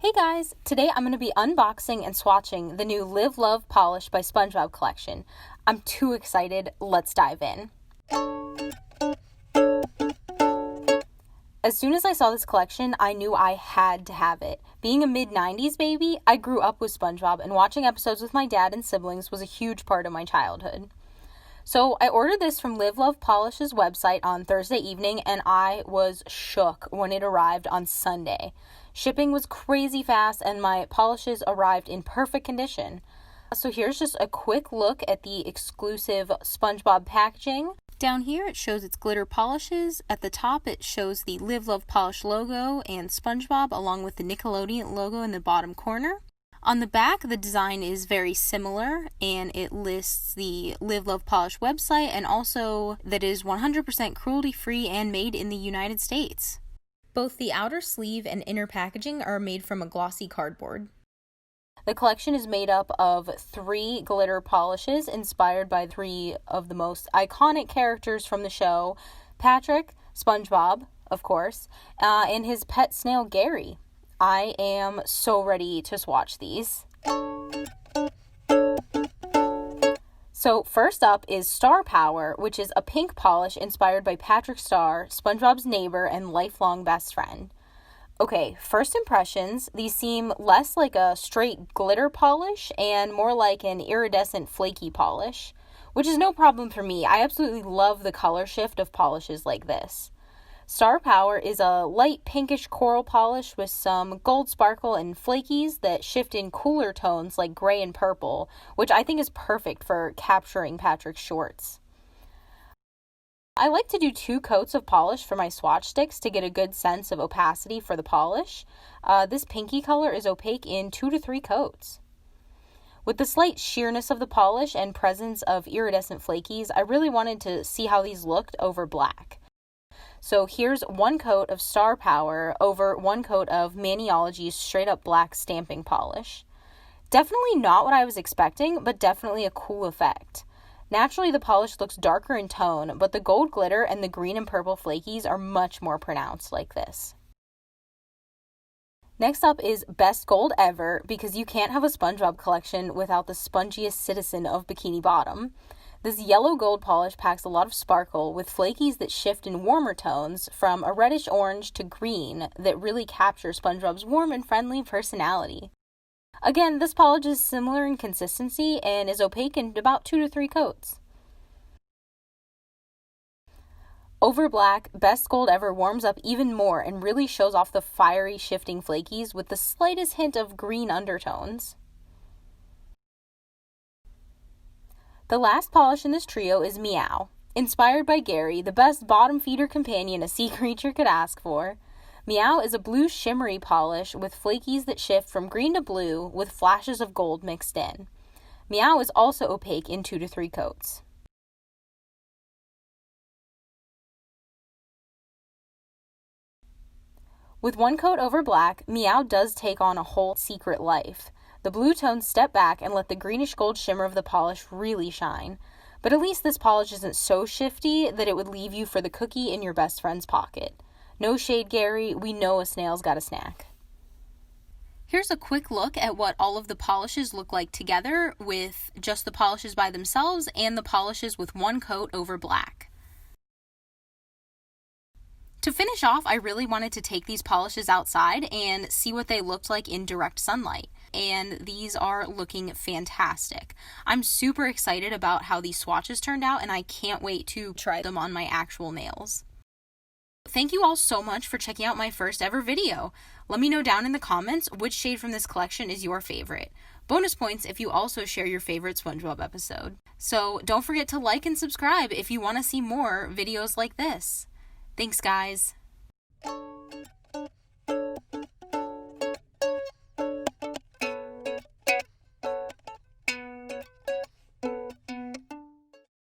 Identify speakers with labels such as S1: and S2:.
S1: Hey guys, today I'm going to be unboxing and swatching the new Live Love Polish by Spongebob collection. I'm too excited, let's dive in. As soon as I saw this collection, I knew I had to have it. Being a mid-90s baby, I grew up with SpongeBob, and watching episodes with my dad and siblings was a huge part of my childhood. So I ordered this from Live Love Polish's website on Thursday evening, and I was shook when it arrived on Sunday. Shipping was crazy fast, and my polishes arrived in perfect condition. So here's just a quick look at the exclusive SpongeBob packaging. Down here it shows its glitter polishes. At the top it shows the Live Love Polish logo and SpongeBob along with the Nickelodeon logo in the bottom corner. On the back, the design is very similar, and it lists the Live Love Polish website and also that it is 100% cruelty-free and made in the United States. Both the outer sleeve and inner packaging are made from a glossy cardboard. The collection is made up of 3 glitter polishes inspired by 3 of the most iconic characters from the show, Patrick, SpongeBob, of course, and his pet snail, Gary. I am so ready to swatch these. So first up is Star Power, which is a pink polish inspired by Patrick Star, SpongeBob's neighbor and lifelong best friend. Okay, first impressions, these seem less like a straight glitter polish and more like an iridescent flaky polish, which is no problem for me. I absolutely love the color shift of polishes like this. Star Power is a light pinkish coral polish with some gold sparkle and flakies that shift in cooler tones like gray and purple, which I think is perfect for capturing Patrick's shorts. I like to do 2 coats of polish for my swatch sticks to get a good sense of opacity for the polish. This pinky color is opaque in 2 to 3 coats. With the slight sheerness of the polish and presence of iridescent flakies, I really wanted to see how these looked over black. So here's 1 coat of Star Power over 1 coat of Maniology's straight up black stamping polish. Definitely not what I was expecting, but definitely a cool effect. Naturally, the polish looks darker in tone, but the gold glitter and the green and purple flakies are much more pronounced like this. Next up is Best Gold Ever, because you can't have a SpongeBob collection without the spongiest citizen of Bikini Bottom. This yellow gold polish packs a lot of sparkle with flakies that shift in warmer tones from a reddish orange to green that really capture SpongeBob's warm and friendly personality. Again, this polish is similar in consistency and is opaque in about 2 to 3 coats. Over black, Best Gold Ever warms up even more and really shows off the fiery shifting flakies with the slightest hint of green undertones. The last polish in this trio is Meow. Inspired by Gary, the best bottom feeder companion a sea creature could ask for. Meow is a blue shimmery polish with flakies that shift from green to blue with flashes of gold mixed in. Meow is also opaque in 2 to 3 coats. With 1 coat over black, Meow does take on a whole secret life. The blue tones step back and let the greenish gold shimmer of the polish really shine. But at least this polish isn't so shifty that it would leave you for the cookie in your best friend's pocket. No shade, Gary, we know a snail's got a snack. Here's a quick look at what all of the polishes look like together with just the polishes by themselves and the polishes with 1 coat over black. To finish off, I really wanted to take these polishes outside and see what they looked like in direct sunlight. And these are looking fantastic. I'm super excited about how these swatches turned out, and I can't wait to try them on my actual nails. Thank you all so much for checking out my first ever video. Let me know down in the comments which shade from this collection is your favorite. Bonus points if you also share your favorite SpongeBob episode. So don't forget to like and subscribe if you want to see more videos like this. Thanks, guys.